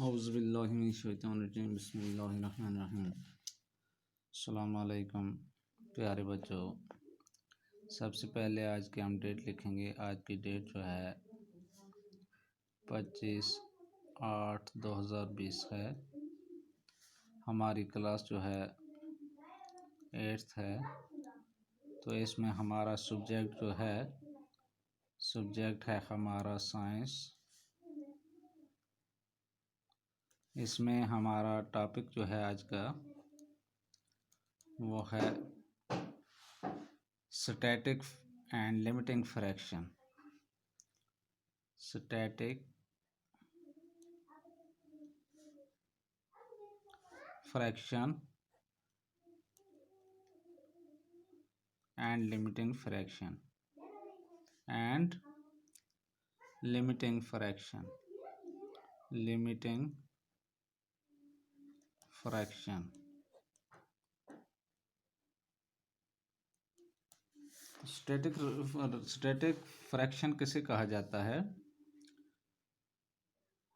औज़ुबिल्लाहिमिनश्शैतानिर्रजीम बिस्मिल्लाहिर्रहमानिर्रहीम। अस्सलामु अलैकुम प्यारे बच्चों। सबसे पहले आज की हम डेट लिखेंगे। आज की डेट जो है 25/8/2020 है। हमारी क्लास जो है 8th है। तो इसमें हमारा सब्जेक्ट जो है हमारा साइंस। इसमें हमारा टॉपिक जो है आज का वो है static and limiting fraction. Static fraction and limiting fraction and limiting fraction static fraction किसे कहा जाता है?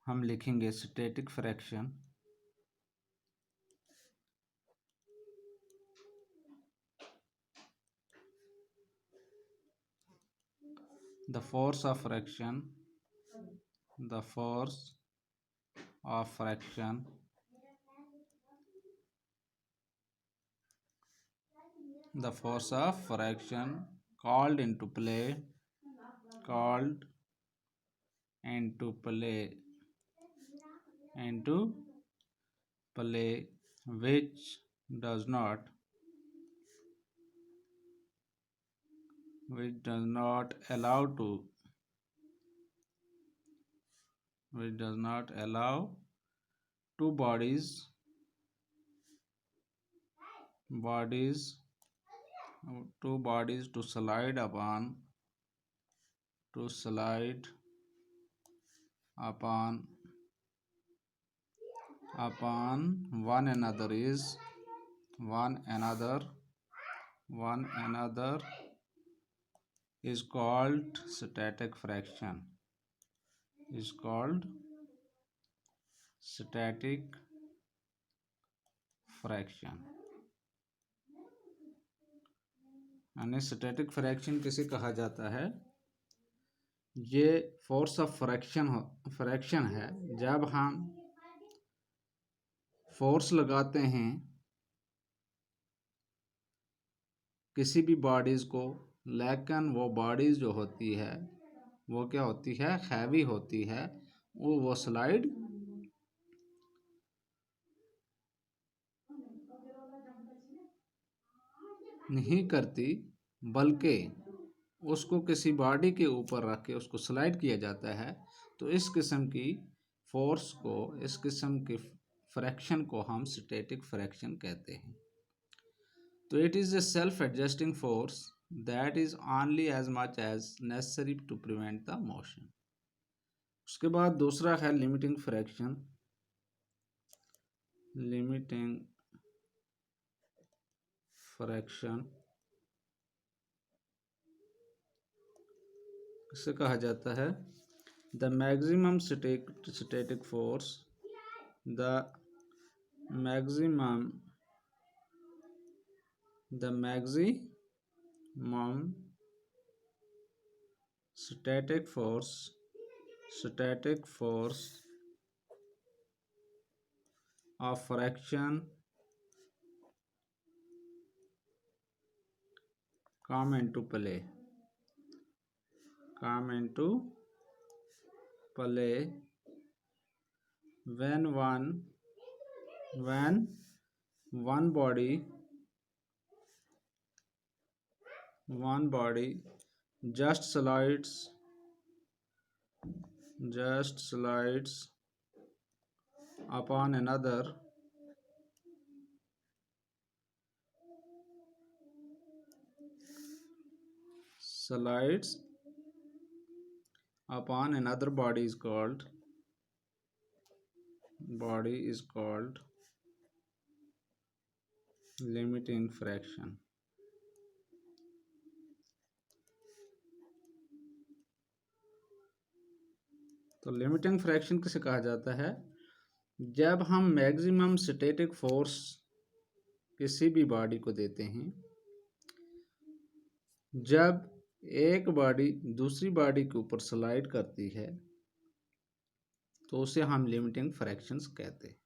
हम लिखेंगे static fraction the force of fraction the force of fraction called into play which does not allow two bodies to slide upon one another is called static fraction. यानी static fraction किसे कहा जाता है? ये फोर्स ऑफ फ्रैक्शन है। जब हम force लगाते हैं किसी भी बॉडीज को, लेकिन वो बॉडीज जो होती है वो क्या होती है? हैवी होती है। वो स्लाइड नहीं करती, बल्कि उसको किसी बॉडी के ऊपर रख के उसको स्लाइड किया जाता है। तो इस किस्म की फोर्स को, इस किस्म के फ्रैक्शन को हम स्टैटिक फ्रैक्शन कहते हैं। तो it is a self-adjusting force that is only as much as necessary to prevent the motion. उसके बाद दूसरा है लिमिटिंग फ्रैक्शन। किसे कहा जाता है? The maximum static force static force of fraction come into play when one body just slides upon another body is called limiting fraction. तो limiting fraction किसे कहा जाता है? जब हम मैक्सिमम स्टैटिक फोर्स किसी भी बॉडी को देते हैं, जब एक बॉडी दूसरी बॉडी के ऊपर स्लाइड करती है, तो उसे हम लिमिटिंग फ्रैक्शंस कहते हैं।